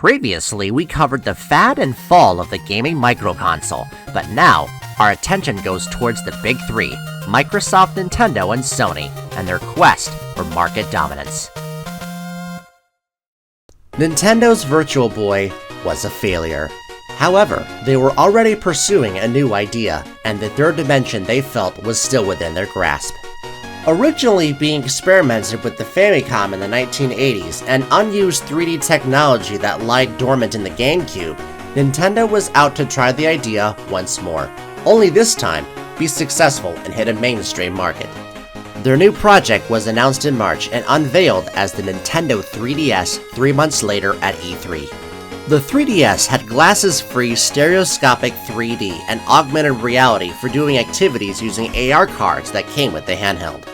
Previously, we covered the fad and fall of the gaming microconsole, but now, our attention goes towards the big three, Microsoft, Nintendo, and Sony, and their quest for market dominance. Nintendo's Virtual Boy was a failure. However, they were already pursuing a new idea, and the third dimension they felt was still within their grasp. Originally being experimented with the Famicom in the 1980s and unused 3D technology that lied dormant in the GameCube, Nintendo was out to try the idea once more, only this time be successful and hit a mainstream market. Their new project was announced in March and unveiled as the Nintendo 3DS 3 months later at E3. The 3DS had glasses-free stereoscopic 3D and augmented reality for doing activities using AR cards that came with the handheld.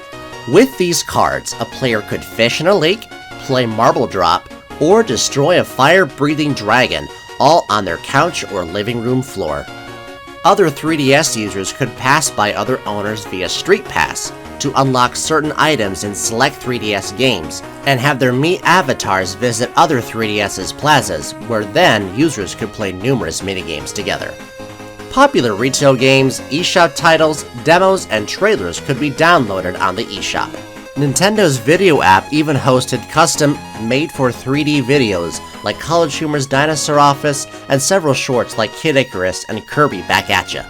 With these cards, a player could fish in a lake, play marble drop, or destroy a fire-breathing dragon, all on their couch or living room floor. Other 3DS users could pass by other owners via Street Pass to unlock certain items in select 3DS games, and have their Mii avatars visit other 3DS's plazas, where then users could play numerous minigames together. Popular retail games, eShop titles, demos, and trailers could be downloaded on the eShop. Nintendo's video app even hosted custom, made-for-3D videos like College Humor's Dinosaur Office and several shorts like Kid Icarus and Kirby Back Atcha.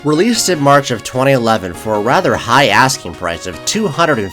Released in March of 2011 for a rather high asking price of $250,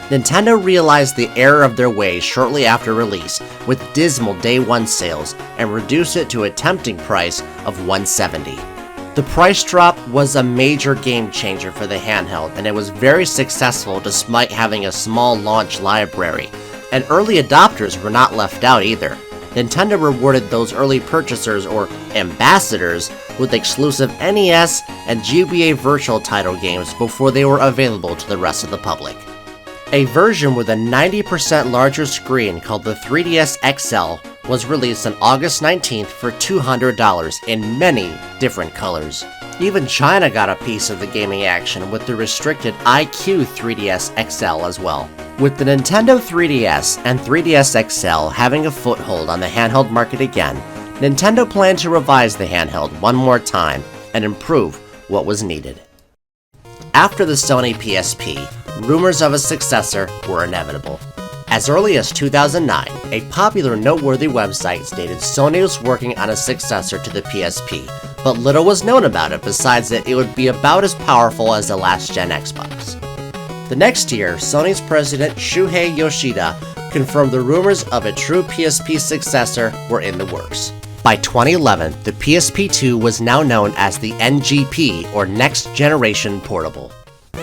Nintendo realized the error of their ways shortly after release with dismal day one sales and reduced it to a tempting price of $170. The price drop was a major game changer for the handheld, and it was very successful despite having a small launch library, and early adopters were not left out either. Nintendo rewarded those early purchasers, or ambassadors, with exclusive NES and GBA Virtual title games before they were available to the rest of the public. A version with a 90% larger screen called the 3DS XL was released on August 19th for $200 in many different colors. Even China got a piece of the gaming action with the restricted iQOO 3DS XL as well. With the Nintendo 3DS and 3DS XL having a foothold on the handheld market again, Nintendo planned to revise the handheld one more time and improve what was needed. After the Sony PSP, rumors of a successor were inevitable. As early as 2009, a popular noteworthy website stated Sony was working on a successor to the PSP, but little was known about it besides that it would be about as powerful as the last-gen Xbox. The next year, Sony's president Shuhei Yoshida confirmed the rumors of a true PSP successor were in the works. By 2011, the PSP2 was now known as the NGP, or Next Generation Portable.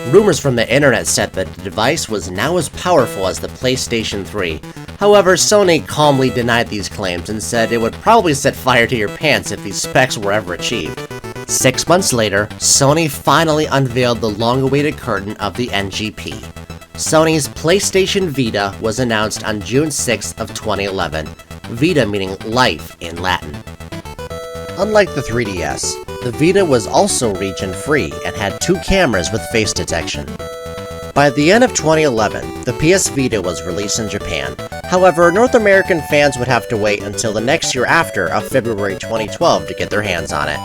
Rumors from the internet said that the device was now as powerful as the PlayStation 3. However, Sony calmly denied these claims and said it would probably set fire to your pants if these specs were ever achieved. 6 months later, Sony finally unveiled the long-awaited curtain of the NGP. Sony's PlayStation Vita was announced on June 6th of 2011, Vita meaning life in Latin. Unlike the 3DS, the Vita was also region-free and had 2 cameras with face detection. By the end of 2011, the PS Vita was released in Japan. However, North American fans would have to wait until the next year after of February 2012 to get their hands on it.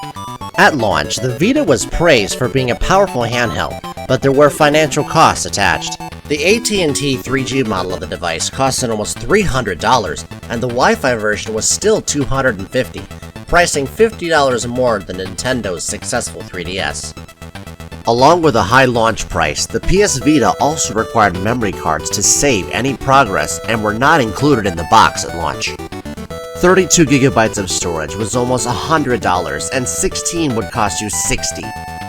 At launch, the Vita was praised for being a powerful handheld, but there were financial costs attached. The AT&T 3G model of the device costed almost $300, and the Wi-Fi version was still $250, pricing $50 more than Nintendo's successful 3DS. Along with a high launch price, the PS Vita also required memory cards to save any progress and were not included in the box at launch. 32GB of storage was almost $100, and 16 would cost you $60,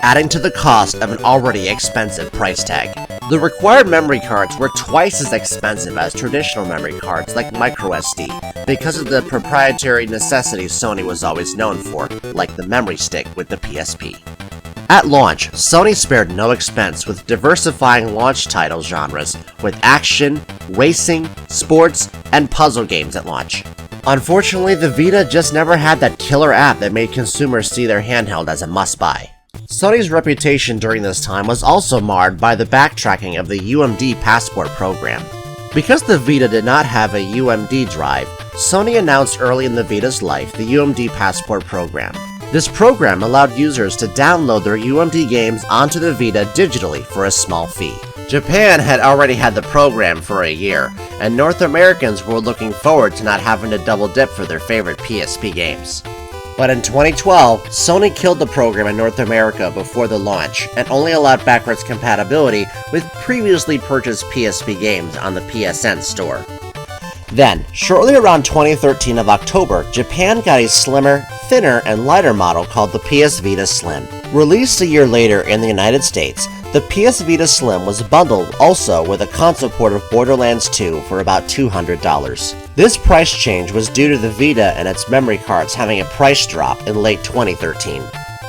adding to the cost of an already expensive price tag. The required memory cards were twice as expensive as traditional memory cards like microSD because of the proprietary necessities Sony was always known for, like the memory stick with the PSP. At launch, Sony spared no expense with diversifying launch title genres with action, racing, sports, and puzzle games at launch. Unfortunately, the Vita just never had that killer app that made consumers see their handheld as a must-buy. Sony's reputation during this time was also marred by the backtracking of the UMD Passport program. Because the Vita did not have a UMD drive, Sony announced early in the Vita's life the UMD Passport program. This program allowed users to download their UMD games onto the Vita digitally for a small fee. Japan had already had the program for a year, and North Americans were looking forward to not having to double dip for their favorite PSP games. But in 2012, Sony killed the program in North America before the launch, and only allowed backwards compatibility with previously purchased PSP games on the PSN store. Then, shortly around 2013 of October, Japan got a slimmer, thinner, and lighter model called the PS Vita Slim. Released a year later in the United States, the PS Vita Slim was bundled also with a console port of Borderlands 2 for about $200. This price change was due to the Vita and its memory cards having a price drop in late 2013.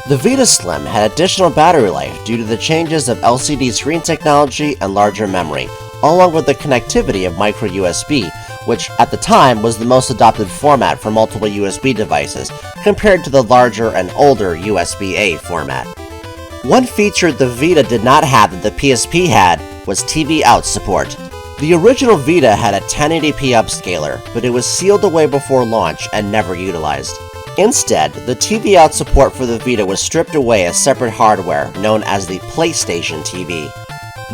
The Vita Slim had additional battery life due to the changes of LCD screen technology and larger memory, along with the connectivity of micro USB, which at the time was the most adopted format for multiple USB devices compared to the larger and older USB-A format. One feature the Vita did not have that the PSP had was TV out support. The original Vita had a 1080p upscaler, but it was sealed away before launch and never utilized. Instead, the TV out support for the Vita was stripped away as separate hardware known as the PlayStation TV.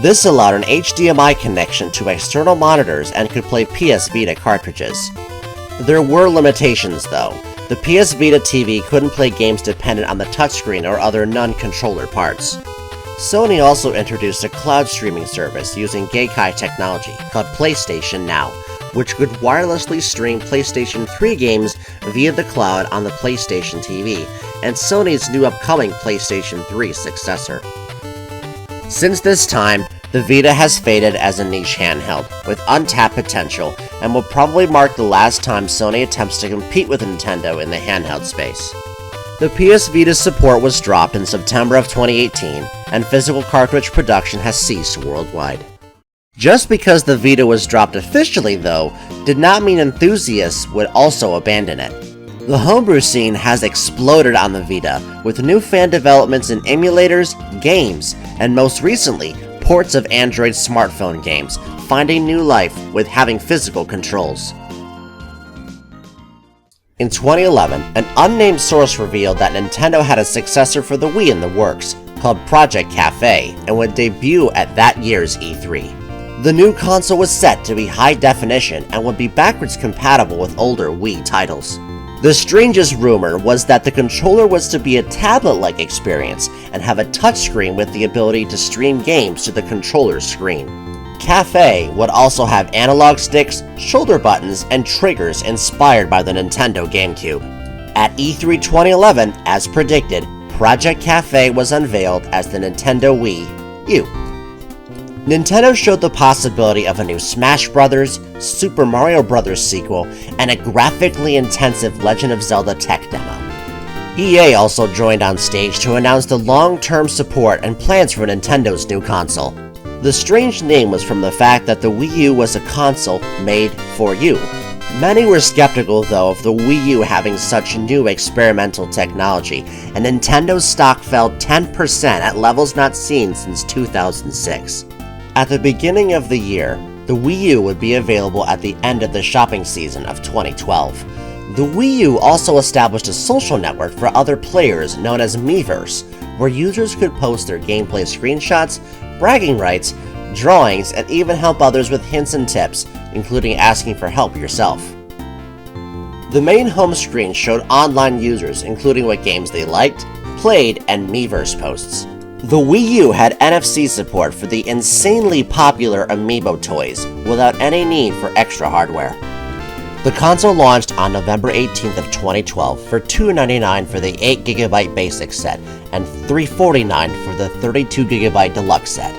This allowed an HDMI connection to external monitors and could play PS Vita cartridges. There were limitations though. The PS Vita TV couldn't play games dependent on the touchscreen or other non-controller parts. Sony also introduced a cloud streaming service using Gaikai technology called PlayStation Now, which could wirelessly stream PlayStation 3 games via the cloud on the PlayStation TV, and Sony's new upcoming PlayStation 3 successor. Since this time, the Vita has faded as a niche handheld, with untapped potential, and will probably mark the last time Sony attempts to compete with Nintendo in the handheld space. The PS Vita's support was dropped in September of 2018, and physical cartridge production has ceased worldwide. Just because the Vita was dropped officially, though, did not mean enthusiasts would also abandon it. The homebrew scene has exploded on the Vita, with new fan developments in emulators, games, and most recently, ports of Android smartphone games, finding new life with having physical controls. In 2011, an unnamed source revealed that Nintendo had a successor for the Wii in the works, called Project Cafe, and would debut at that year's E3. The new console was set to be high definition and would be backwards compatible with older Wii titles. The strangest rumor was that the controller was to be a tablet-like experience and have a touchscreen with the ability to stream games to the controller's screen. Cafe would also have analog sticks, shoulder buttons, and triggers inspired by the Nintendo GameCube. At E3 2011, as predicted, Project Cafe was unveiled as the Nintendo Wii U. Nintendo showed the possibility of a new Smash Bros., Super Mario Bros. Sequel, and a graphically intensive Legend of Zelda tech demo. EA also joined on stage to announce the long-term support and plans for Nintendo's new console. The strange name was from the fact that the Wii U was a console made for you. Many were skeptical though of the Wii U having such new experimental technology, and Nintendo's stock fell 10% at levels not seen since 2006. At the beginning of the year, the Wii U would be available at the end of the shopping season of 2012. The Wii U also established a social network for other players known as Miiverse, where users could post their gameplay screenshots, bragging rights, drawings, and even help others with hints and tips, including asking for help yourself. The main home screen showed online users, including what games they liked, played, and Miiverse posts. The Wii U had NFC support for the insanely popular Amiibo toys, without any need for extra hardware. The console launched on November 18th of 2012 for $299 for the 8GB basic set and $349 for the 32GB deluxe set.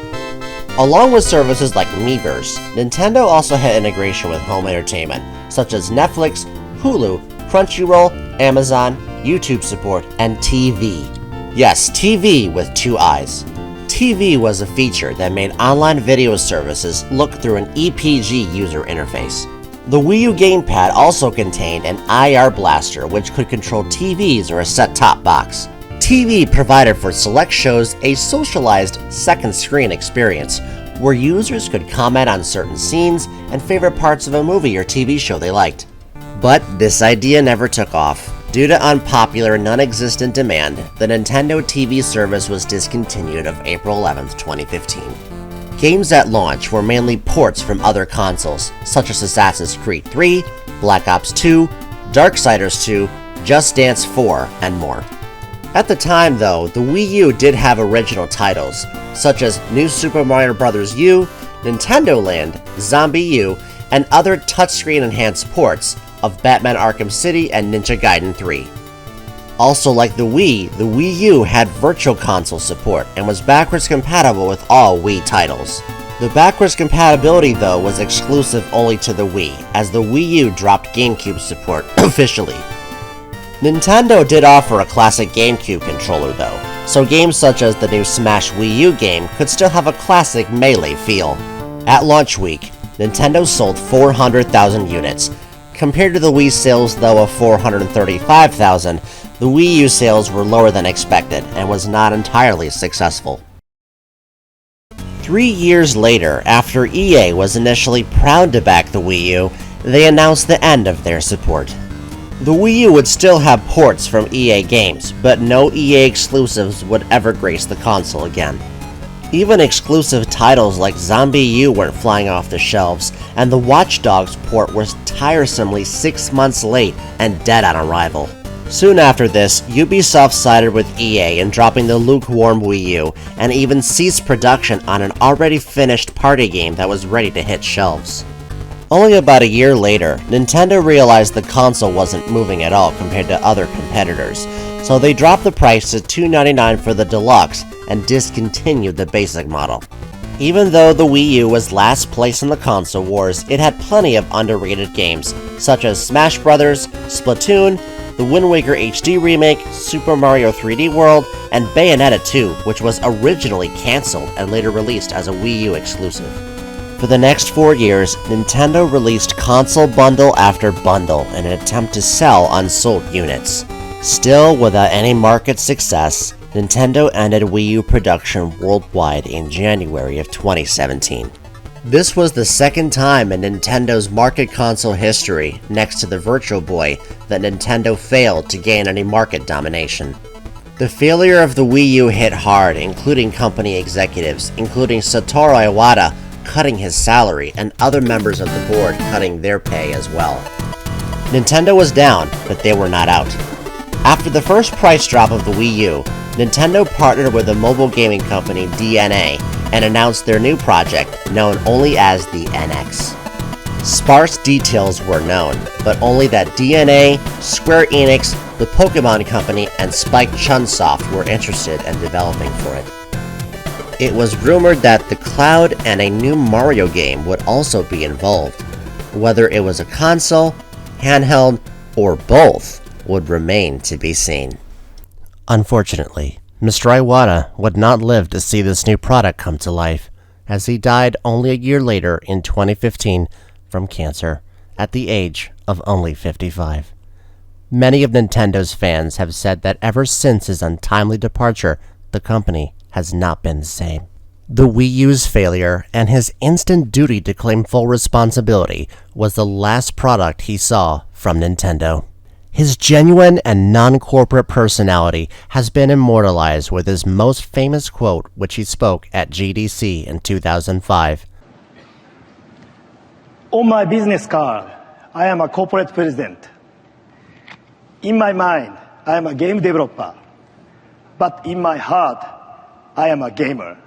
Along with services like Miiverse, Nintendo also had integration with home entertainment, such as Netflix, Hulu, Crunchyroll, Amazon, YouTube support, and TV. Yes, TV with two eyes. TV was a feature that made online video services look through an EPG user interface. The Wii U gamepad also contained an IR blaster which could control TVs or a set-top box. TV provided for select shows a socialized second screen experience, where users could comment on certain scenes and favorite parts of a movie or TV show they liked. But this idea never took off. Due to unpopular, non-existent demand, the Nintendo TV service was discontinued on April 11, 2015. Games at launch were mainly ports from other consoles, such as Assassin's Creed 3, Black Ops 2, Darksiders 2, Just Dance 4, and more. At the time, though, the Wii U did have original titles, such as New Super Mario Bros. U, Nintendo Land, Zombie U, and other touchscreen-enhanced ports of Batman Arkham City and Ninja Gaiden 3. Also, like the Wii U had Virtual Console support and was backwards compatible with all Wii titles. The backwards compatibility, though, was exclusive only to the Wii, as the Wii U dropped GameCube support officially. Nintendo did offer a classic GameCube controller, though, so games such as the new Smash Wii U game could still have a classic melee feel. At launch week, Nintendo sold 400,000 units. Compared to the Wii sales, though, of 435,000, the Wii U sales were lower than expected and was not entirely successful. 3 years later, after EA was initially proud to back the Wii U, they announced the end of their support. The Wii U would still have ports from EA games, but no EA exclusives would ever grace the console again. Even exclusive titles like Zombie U weren't flying off the shelves, and the Watch Dogs port was tiresomely 6 months late and dead on arrival. Soon after this, Ubisoft sided with EA in dropping the lukewarm Wii U, and even ceased production on an already finished party game that was ready to hit shelves. Only about a year later, Nintendo realized the console wasn't moving at all compared to other competitors, so they dropped the price to $299 for the Deluxe and discontinued the basic model. Even though the Wii U was last place in the console wars, it had plenty of underrated games, such as Smash Bros., Splatoon, the Wind Waker HD remake, Super Mario 3D World, and Bayonetta 2, which was originally cancelled and later released as a Wii U exclusive. For the next 4 years, Nintendo released console bundle after bundle in an attempt to sell unsold units. Still, without any market success, Nintendo ended Wii U production worldwide in January of 2017. This was the second time in Nintendo's market console history, next to the Virtual Boy, that Nintendo failed to gain any market domination. The failure of the Wii U hit hard, including company executives, including Satoru Iwata cutting his salary and other members of the board cutting their pay as well. Nintendo was down, but they were not out. After the first price drop of the Wii U, Nintendo partnered with the mobile gaming company DeNA and announced their new project, known only as the NX. Sparse details were known, but only that DeNA, Square Enix, the Pokemon Company, and Spike Chunsoft were interested in developing for it. It was rumored that the Cloud and a new Mario game would also be involved. Whether it was a console, handheld, or both would remain to be seen. Unfortunately, Mr. Iwata would not live to see this new product come to life, as he died only a year later in 2015 from cancer, at the age of only 55. Many of Nintendo's fans have said that ever since his untimely departure, the company has not been the same. The Wii U's failure and his instant duty to claim full responsibility was the last product he saw from Nintendo. His genuine and non-corporate personality has been immortalized with his most famous quote, which he spoke at GDC in 2005. On my business card, I am a corporate president. In my mind, I am a game developer. But in my heart, I am a gamer.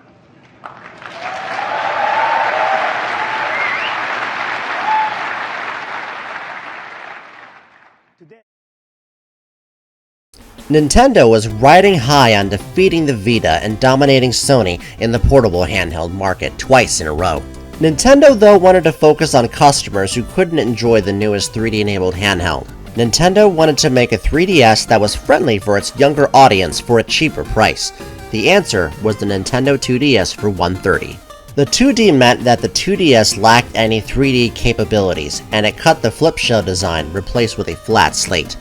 Nintendo was riding high on defeating the Vita and dominating Sony in the portable handheld market twice in a row. Nintendo, though, wanted to focus on customers who couldn't enjoy the newest 3D-enabled handheld. Nintendo wanted to make a 3DS that was friendly for its younger audience for a cheaper price. The answer was the Nintendo 2DS for $130. The 2D meant that the 2DS lacked any 3D capabilities, and it cut the flip shell design, replaced with a flat slate.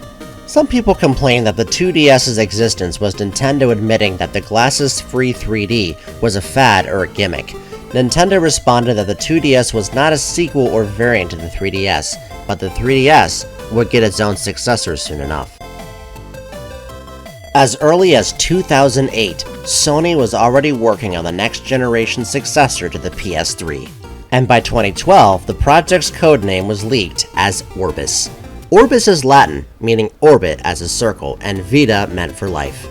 Some people complained that the 2DS's existence was Nintendo admitting that the glasses-free 3D was a fad or a gimmick. Nintendo responded that the 2DS was not a sequel or variant to the 3DS, but the 3DS would get its own successor soon enough. As early as 2008, Sony was already working on the next generation successor to the PS3. And by 2012, the project's codename was leaked as Orbis. Orbis is Latin, meaning orbit as a circle, and vita meant for life.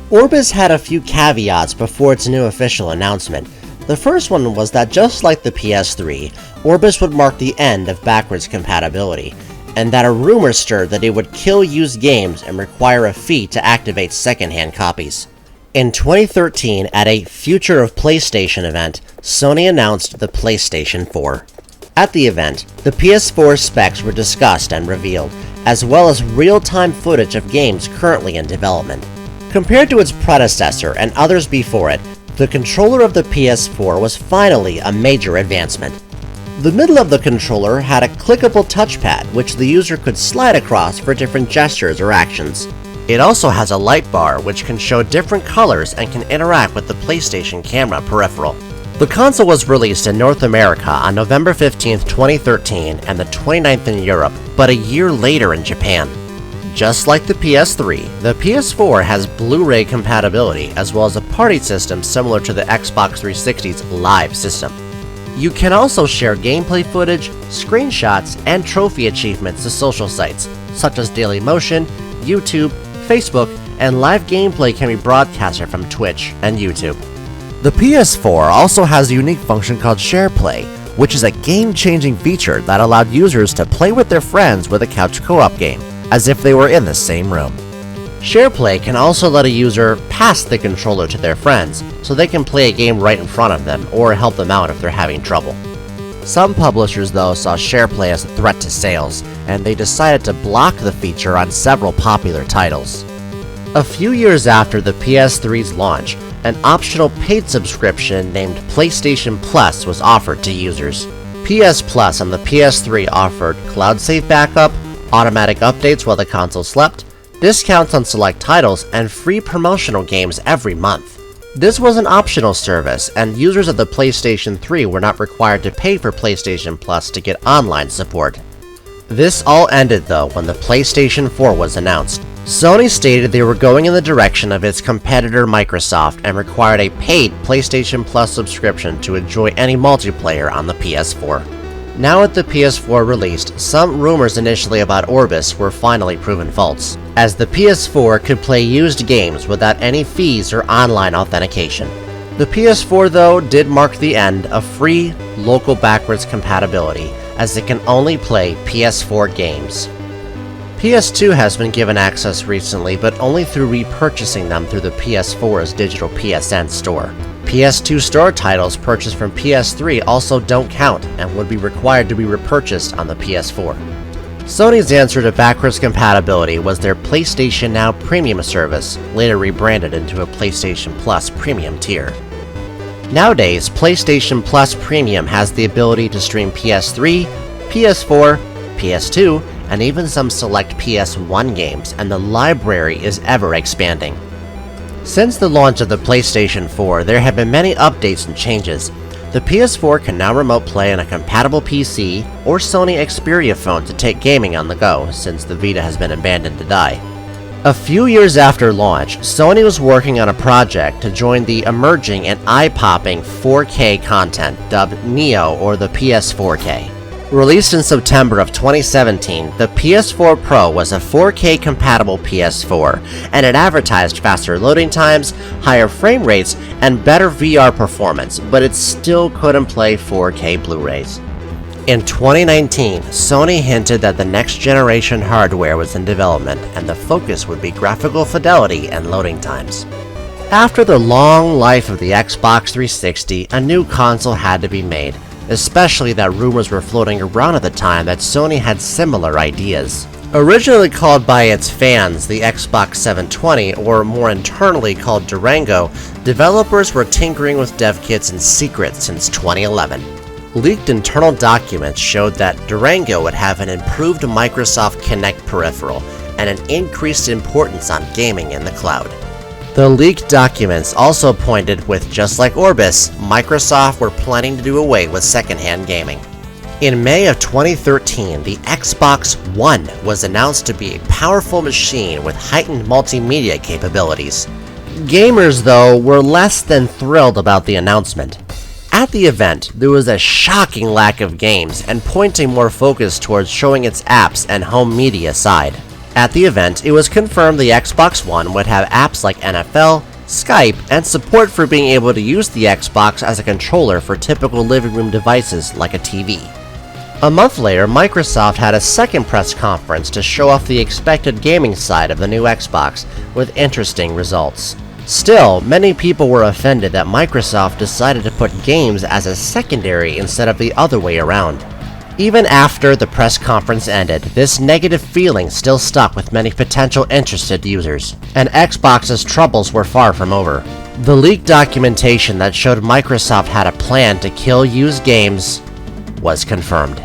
Orbis had a few caveats before its new official announcement. The first one was that just like the PS3, Orbis would mark the end of backwards compatibility, and that a rumor stirred that it would kill used games and require a fee to activate secondhand copies. In 2013, at a Future of PlayStation event, Sony announced the PlayStation 4. At the event, the PS4 specs were discussed and revealed, as well as real-time footage of games currently in development. Compared to its predecessor and others before it, the controller of the PS4 was finally a major advancement. The middle of the controller had a clickable touchpad, which the user could slide across for different gestures or actions. It also has a light bar, which can show different colors and can interact with the PlayStation camera peripheral. The console was released in North America on November 15, 2013, and the 29th in Europe, but a year later in Japan. Just like the PS3, the PS4 has Blu-ray compatibility as well as a party system similar to the Xbox 360's Live system. You can also share gameplay footage, screenshots, and trophy achievements to social sites, such as Dailymotion, YouTube, Facebook, and live gameplay can be broadcasted from Twitch and YouTube. The PS4 also has a unique function called SharePlay, which is a game-changing feature that allowed users to play with their friends with a couch co-op game, as if they were in the same room. SharePlay can also let a user pass the controller to their friends, so they can play a game right in front of them or help them out if they're having trouble. Some publishers though saw SharePlay as a threat to sales, and they decided to block the feature on several popular titles. A few years after the PS3's launch, an optional paid subscription named PlayStation Plus was offered to users. PS Plus on the PS3 offered cloud save backup, automatic updates while the console slept, discounts on select titles, and free promotional games every month. This was an optional service, and users of the PlayStation 3 were not required to pay for PlayStation Plus to get online support. This all ended though when the PlayStation 4 was announced. Sony stated they were going in the direction of its competitor Microsoft and required a paid PlayStation Plus subscription to enjoy any multiplayer on the PS4. Now with the PS4 released, some rumors initially about Orbis were finally proven false, as the PS4 could play used games without any fees or online authentication. The PS4 though did mark the end of free local backwards compatibility, as it can only play PS4 games. PS2 has been given access recently, but only through repurchasing them through the PS4's digital PSN store. PS2 store titles purchased from PS3 also don't count and would be required to be repurchased on the PS4. Sony's answer to backwards compatibility was their PlayStation Now Premium service, later rebranded into a PlayStation Plus Premium tier. Nowadays, PlayStation Plus Premium has the ability to stream PS3, PS4, PS2, and even some select PS1 games, and the library is ever expanding. Since the launch of the PlayStation 4, there have been many updates and changes. The PS4 can now remote play on a compatible PC or Sony Xperia phone to take gaming on the go, since the Vita has been abandoned to die. A few years after launch, Sony was working on a project to join the emerging and eye-popping 4K content dubbed Neo or the PS4K. Released in September of 2017, the PS4 Pro was a 4K compatible PS4, and it advertised faster loading times, higher frame rates, and better VR performance, but it still couldn't play 4K Blu-rays. In 2019, Sony hinted that the next generation hardware was in development, and the focus would be graphical fidelity and loading times. After the long life of the Xbox 360, a new console had to be made, especially that rumors were floating around at the time that Sony had similar ideas. Originally called by its fans the Xbox 720, or more internally called Durango, developers were tinkering with dev kits in secret since 2011. Leaked internal documents showed that Durango would have an improved Microsoft Kinect peripheral and an increased importance on gaming in the cloud. The leaked documents also pointed with, just like Orbis, Microsoft were planning to do away with secondhand gaming. In May of 2013, the Xbox One was announced to be a powerful machine with heightened multimedia capabilities. Gamers, though, were less than thrilled about the announcement. At the event, there was a shocking lack of games and pointing more focus towards showing its apps and home media side. At the event, it was confirmed the Xbox One would have apps like NFL, Skype, and support for being able to use the Xbox as a controller for typical living room devices like a TV. A month later, Microsoft had a second press conference to show off the expected gaming side of the new Xbox with interesting results. Still, many people were offended that Microsoft decided to put games as a secondary instead of the other way around. Even after the press conference ended, this negative feeling still stuck with many potential interested users, and Xbox's troubles were far from over. The leaked documentation that showed Microsoft had a plan to kill used games was confirmed.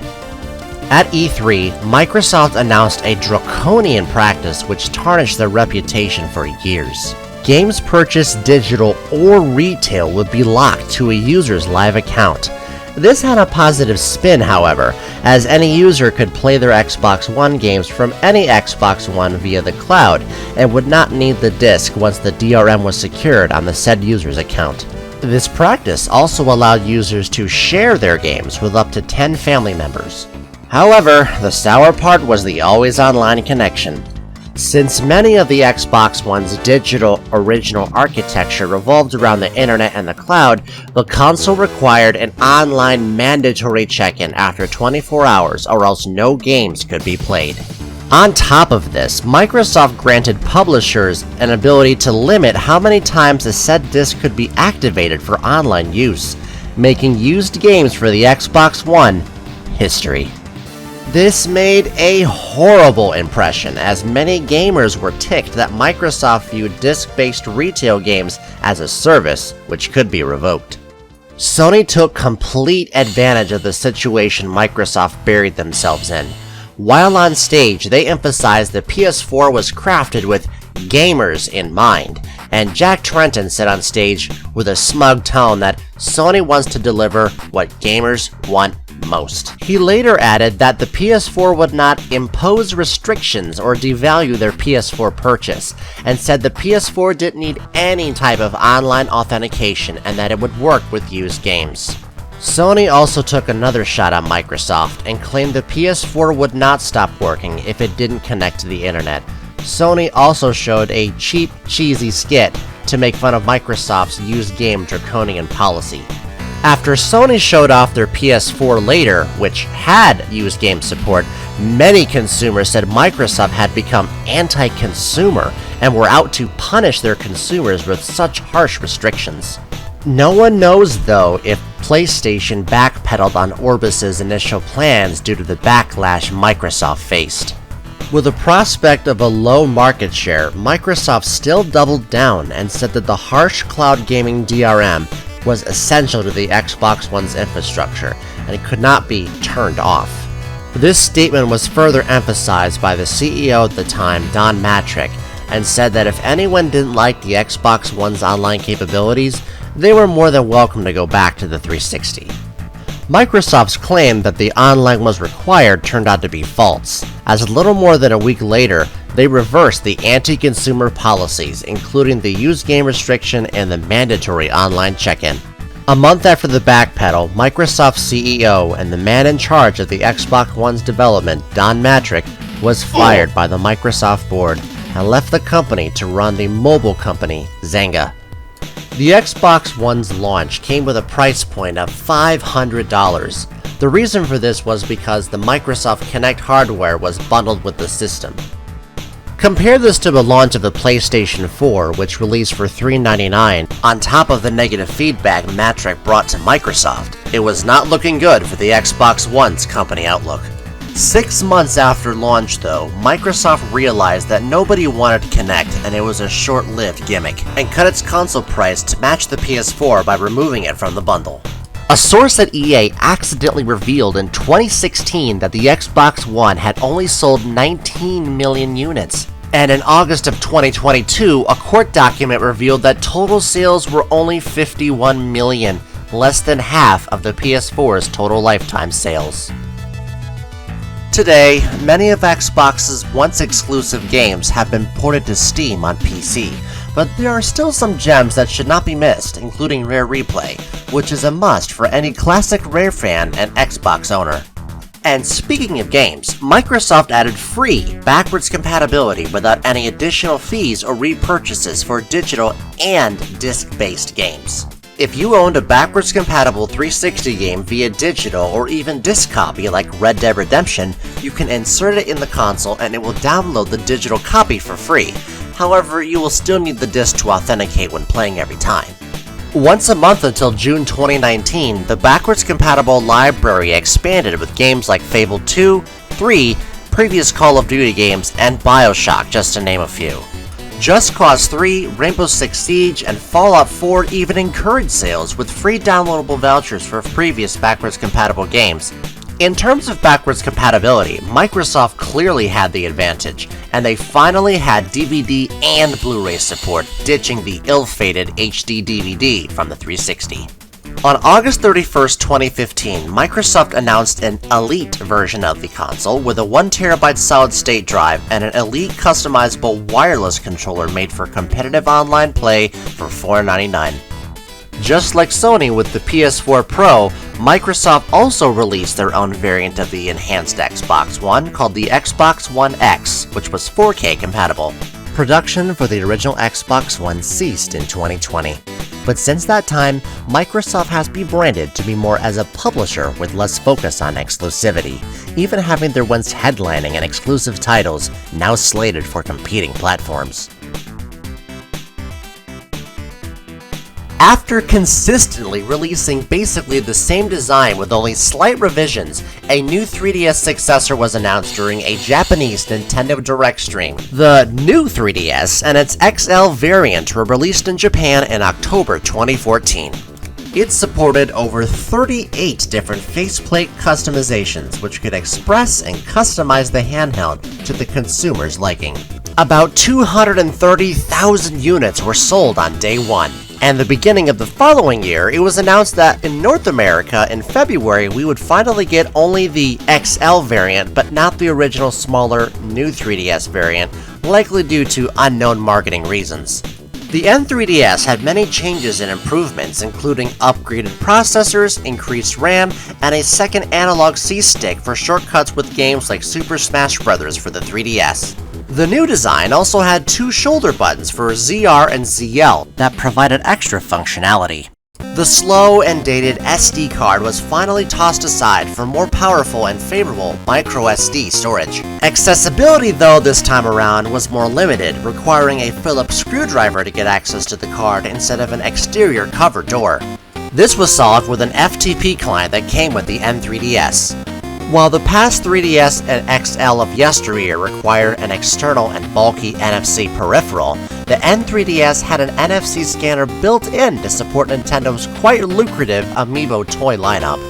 At E3, Microsoft announced a draconian practice which tarnished their reputation for years. Games purchased digital or retail would be locked to a user's live account. This had a positive spin, however, as any user could play their Xbox One games from any Xbox One via the cloud and would not need the disc once the DRM was secured on the said user's account. This practice also allowed users to share their games with up to 10 family members. However, the sour part was the always online connection. Since many of the Xbox One's digital original architecture revolved around the internet and the cloud, the console required an online mandatory check-in after 24 hours or else no games could be played. On top of this, Microsoft granted publishers an ability to limit how many times a said disc could be activated for online use, making used games for the Xbox One history. This made a horrible impression, as many gamers were ticked that Microsoft viewed disc-based retail games as a service, which could be revoked. Sony took complete advantage of the situation Microsoft buried themselves in. While on stage, they emphasized the PS4 was crafted with gamers in mind, and Jack Tretton said on stage with a smug tone that Sony wants to deliver what gamers want most. He later added that the PS4 would not impose restrictions or devalue their PS4 purchase, and said the PS4 didn't need any type of online authentication and that it would work with used games. Sony also took another shot at Microsoft and claimed the PS4 would not stop working if it didn't connect to the internet. Sony also showed a cheap, cheesy skit to make fun of Microsoft's used game draconian policy. After Sony showed off their PS4 later, which had used game support, many consumers said Microsoft had become anti-consumer and were out to punish their consumers with such harsh restrictions. No one knows, though, if PlayStation backpedaled on Orbis's initial plans due to the backlash Microsoft faced. With the prospect of a low market share, Microsoft still doubled down and said that the harsh cloud gaming DRM was essential to the Xbox One's infrastructure, and it could not be turned off. This statement was further emphasized by the CEO at the time, Don Matrick, and said that if anyone didn't like the Xbox One's online capabilities, they were more than welcome to go back to the 360. Microsoft's claim that the online was required turned out to be false, as a little more than a week later, they reversed the anti-consumer policies, including the used game restriction and the mandatory online check-in. A month after the backpedal, Microsoft's CEO and the man in charge of the Xbox One's development, Don Matrick, was fired by the Microsoft board and left the company to run the mobile company, Zynga. The Xbox One's launch came with a price point of $500. The reason for this was because the Microsoft Kinect hardware was bundled with the system. Compare this to the launch of the PlayStation 4, which released for $399. On top of the negative feedback Matrick brought to Microsoft, it was not looking good for the Xbox One's company outlook. 6 months after launch, though, Microsoft realized that nobody wanted Kinect and it was a short-lived gimmick, and cut its console price to match the PS4 by removing it from the bundle. A source at EA accidentally revealed in 2016 that the Xbox One had only sold 19 million units. And in August of 2022, a court document revealed that total sales were only 51 million, less than half of the PS4's total lifetime sales. Today, many of Xbox's once exclusive games have been ported to Steam on PC, but there are still some gems that should not be missed, including Rare Replay, which is a must for any classic Rare fan and Xbox owner. And speaking of games, Microsoft added free backwards compatibility without any additional fees or repurchases for digital and disc-based games. If you owned a backwards compatible 360 game via digital or even disc copy like Red Dead Redemption, you can insert it in the console and it will download the digital copy for free. However, you will still need the disc to authenticate when playing every time. Once a month until June 2019, the backwards compatible library expanded with games like Fable 2, 3, previous Call of Duty games, and BioShock, just to name a few. Just Cause 3, Rainbow Six Siege, and Fallout 4 even encouraged sales with free downloadable vouchers for previous backwards compatible games. In terms of backwards compatibility, Microsoft clearly had the advantage, and they finally had DVD and Blu-ray support, ditching the ill-fated HD DVD from the 360. On August 31st, 2015, Microsoft announced an Elite version of the console with a 1TB solid-state drive and an Elite customizable wireless controller made for competitive online play for $499. Just like Sony with the PS4 Pro, Microsoft also released their own variant of the enhanced Xbox One called the Xbox One X, which was 4K compatible. Production for the original Xbox One ceased in 2020. But since that time, Microsoft has rebranded to be more as a publisher with less focus on exclusivity, even having their once headlining and exclusive titles now slated for competing platforms. After consistently releasing basically the same design with only slight revisions, a new 3DS successor was announced during a Japanese Nintendo Direct stream. The new 3DS and its XL variant were released in Japan in October 2014. It supported over 38 different faceplate customizations, which could express and customize the handheld to the consumer's liking. About 230,000 units were sold on day one. And the beginning of the following year, it was announced that in North America in February we would finally get only the XL variant, but not the original smaller new 3DS variant, likely due to unknown marketing reasons. The N3DS had many changes and improvements, including upgraded processors, increased RAM, and a second analog C-stick for shortcuts with games like Super Smash Bros. For the 3DS. The new design also had two shoulder buttons for ZR and ZL that provided extra functionality. The slow and dated SD card was finally tossed aside for more powerful and favorable microSD storage. Accessibility, though, this time around was more limited, requiring a Phillips screwdriver to get access to the card instead of an exterior cover door. This was solved with an FTP client that came with the N3DS. While the past 3DS and XL of yesteryear required an external and bulky NFC peripheral, the N3DS had an NFC scanner built in to support Nintendo's quite lucrative Amiibo toy lineup.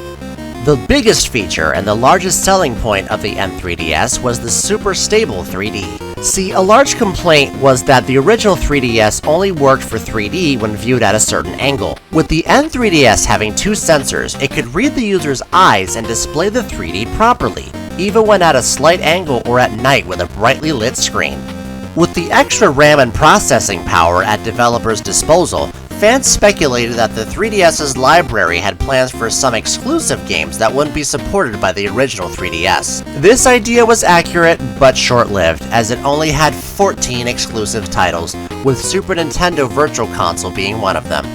The biggest feature and the largest selling point of the N3DS was the Super Stable 3D. See, a large complaint was that the original 3DS only worked for 3D when viewed at a certain angle. With the N3DS having two sensors, it could read the user's eyes and display the 3D properly, even when at a slight angle or at night with a brightly lit screen. With the extra RAM and processing power at developers' disposal, fans speculated that the 3DS's library had plans for some exclusive games that wouldn't be supported by the original 3DS. This idea was accurate, but short-lived, as it only had 14 exclusive titles, with Super Nintendo Virtual Console being one of them.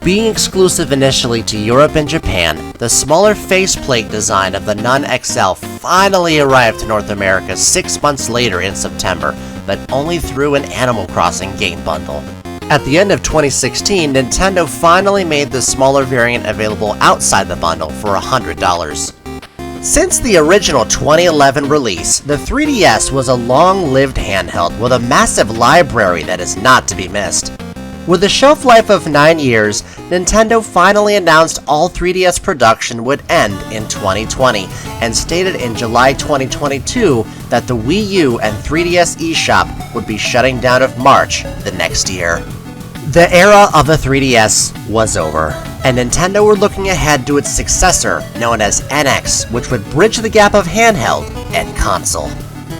Being exclusive initially to Europe and Japan, the smaller faceplate design of the Nun XL finally arrived to North America 6 months later in September, but only through an Animal Crossing game bundle. At the end of 2016, Nintendo finally made the smaller variant available outside the bundle for $100. Since the original 2011 release, the 3DS was a long-lived handheld with a massive library that is not to be missed. With a shelf life of 9 years, Nintendo finally announced all 3DS production would end in 2020 and stated in July 2022 that the Wii U and 3DS eShop would be shutting down in March the next year. The era of the 3DS was over, and Nintendo were looking ahead to its successor, known as NX, which would bridge the gap of handheld and console.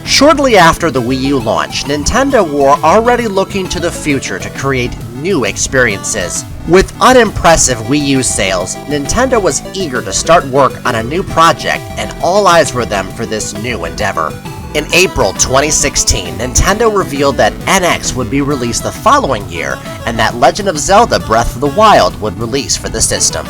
Shortly after the Wii U launch, Nintendo were already looking to the future to create new experiences. With unimpressive Wii U sales, Nintendo was eager to start work on a new project, and all eyes were them for this new endeavor. In April 2016, Nintendo revealed that NX would be released the following year, and that Legend of Zelda Breath of the Wild would release for the system.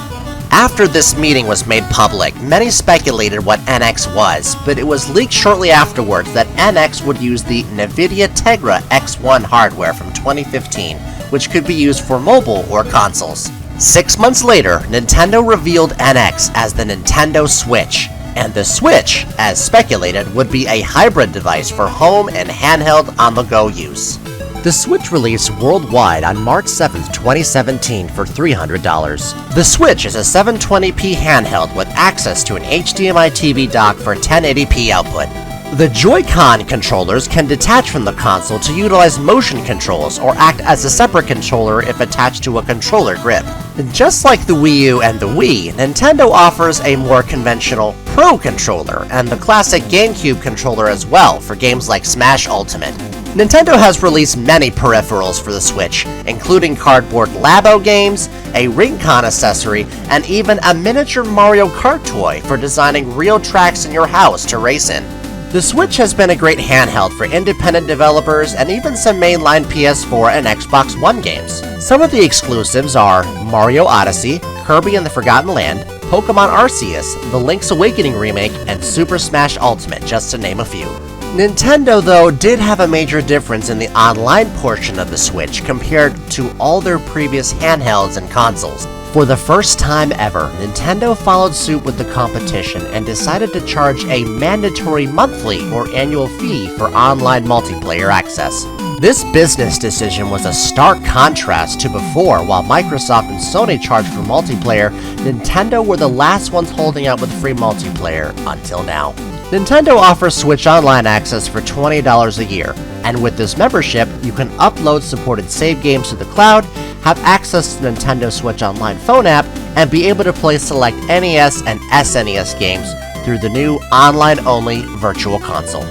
After this meeting was made public, many speculated what NX was, but it was leaked shortly afterwards that NX would use the NVIDIA Tegra X1 hardware from 2015, which could be used for mobile or consoles. 6 months later, Nintendo revealed NX as the Nintendo Switch, and the Switch, as speculated, would be a hybrid device for home and handheld on-the-go use. The Switch released worldwide on March 7, 2017 for $300. The Switch is a 720p handheld with access to an HDMI TV dock for 1080p output. The Joy-Con controllers can detach from the console to utilize motion controls or act as a separate controller if attached to a controller grip. Just like the Wii U and the Wii, Nintendo offers a more conventional Pro controller and the classic GameCube controller as well for games like Smash Ultimate. Nintendo has released many peripherals for the Switch, including cardboard Labo games, a Ring-Con accessory, and even a miniature Mario Kart toy for designing real tracks in your house to race in. The Switch has been a great handheld for independent developers and even some mainline PS4 and Xbox One games. Some of the exclusives are Mario Odyssey, Kirby and the Forgotten Land, Pokemon Arceus, the Link's Awakening remake, and Super Smash Ultimate, just to name a few. Nintendo, though, did have a major difference in the online portion of the Switch compared to all their previous handhelds and consoles. For the first time ever, Nintendo followed suit with the competition and decided to charge a mandatory monthly or annual fee for online multiplayer access. This business decision was a stark contrast to before. While Microsoft and Sony charged for multiplayer, Nintendo were the last ones holding out with free multiplayer until now. Nintendo offers Switch Online access for $20 a year, and with this membership, you can upload supported save games to the cloud, have access to the Nintendo Switch Online phone app, and be able to play select NES and SNES games through the new online-only Virtual Console.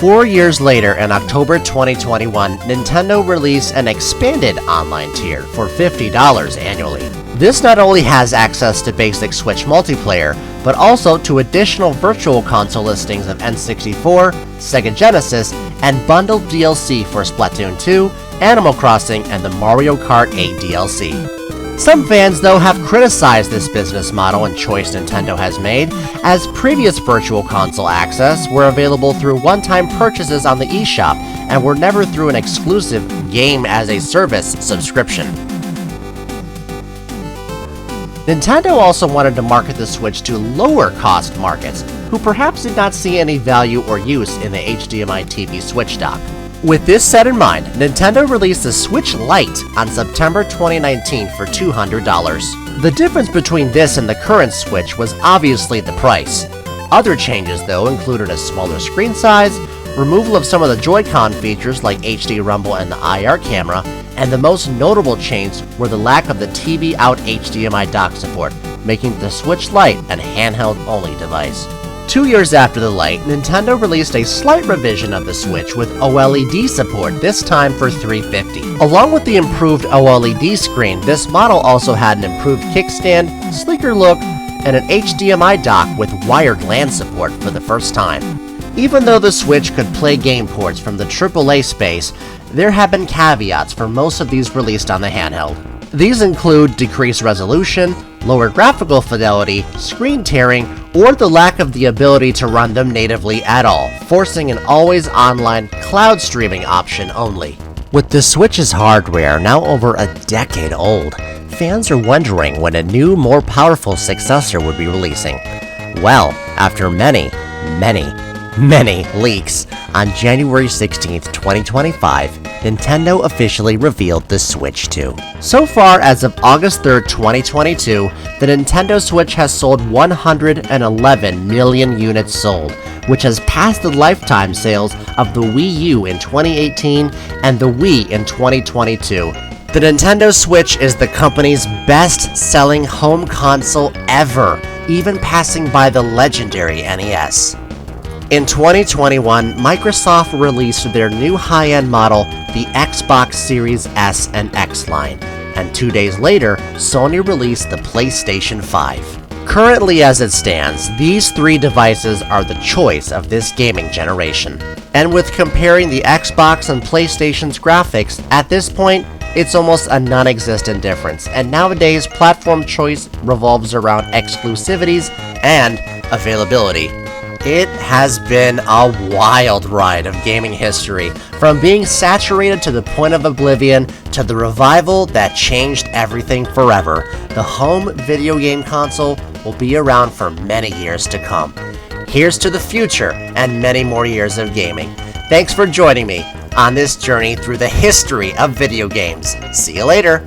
4 years later, in October 2021, Nintendo released an expanded online tier for $50 annually. This not only has access to basic Switch multiplayer, but also to additional Virtual Console listings of N64, Sega Genesis, and bundled DLC for Splatoon 2, Animal Crossing, and the Mario Kart 8 DLC. Some fans, though, have criticized this business model and choice Nintendo has made, as previous Virtual Console access were available through one-time purchases on the eShop and were never through an exclusive game-as-a-service subscription. Nintendo also wanted to market the Switch to lower-cost markets, who perhaps did not see any value or use in the HDMI TV Switch dock. With this set in mind, Nintendo released the Switch Lite on September 2019 for $200. The difference between this and the current Switch was obviously the price. Other changes, though, included a smaller screen size, removal of some of the Joy-Con features like HD Rumble and the IR camera, and the most notable change were the lack of the TV out HDMI dock support, making the Switch Lite an handheld-only device. 2 years after the Lite, Nintendo released a slight revision of the Switch with OLED support, this time for $350. Along with the improved OLED screen, this model also had an improved kickstand, sleeker look, and an HDMI dock with wired LAN support for the first time. Even though the Switch could play game ports from the AAA space, there have been caveats for most of these released on the handheld. These include decreased resolution, lower graphical fidelity, screen tearing, or the lack of the ability to run them natively at all, forcing an always online cloud streaming option only. With the Switch's hardware now over a decade old, fans are wondering when a new, more powerful successor would be releasing. Well, after many leaks, on January 16th, 2025, Nintendo officially revealed the Switch 2. So far, as of August 3rd, 2022, the Nintendo Switch has sold 111 million units sold, which has passed the lifetime sales of the Wii U in 2018 and the Wii in 2022. The Nintendo Switch is the company's best-selling home console ever, even passing by the legendary NES. In 2021, Microsoft released their new high-end model, the Xbox Series S and X line, and 2 days later, Sony released the PlayStation 5. Currently as it stands, these three devices are the choice of this gaming generation. And with comparing the Xbox and PlayStation's graphics, at this point, it's almost a non-existent difference, and nowadays platform choice revolves around exclusivities and availability. It has been a wild ride of gaming history, from being saturated to the point of oblivion to the revival that changed everything forever. The home video game console will be around for many years to come. Here's to the future and many more years of gaming. Thanks for joining me on this journey through the history of video games. See you later!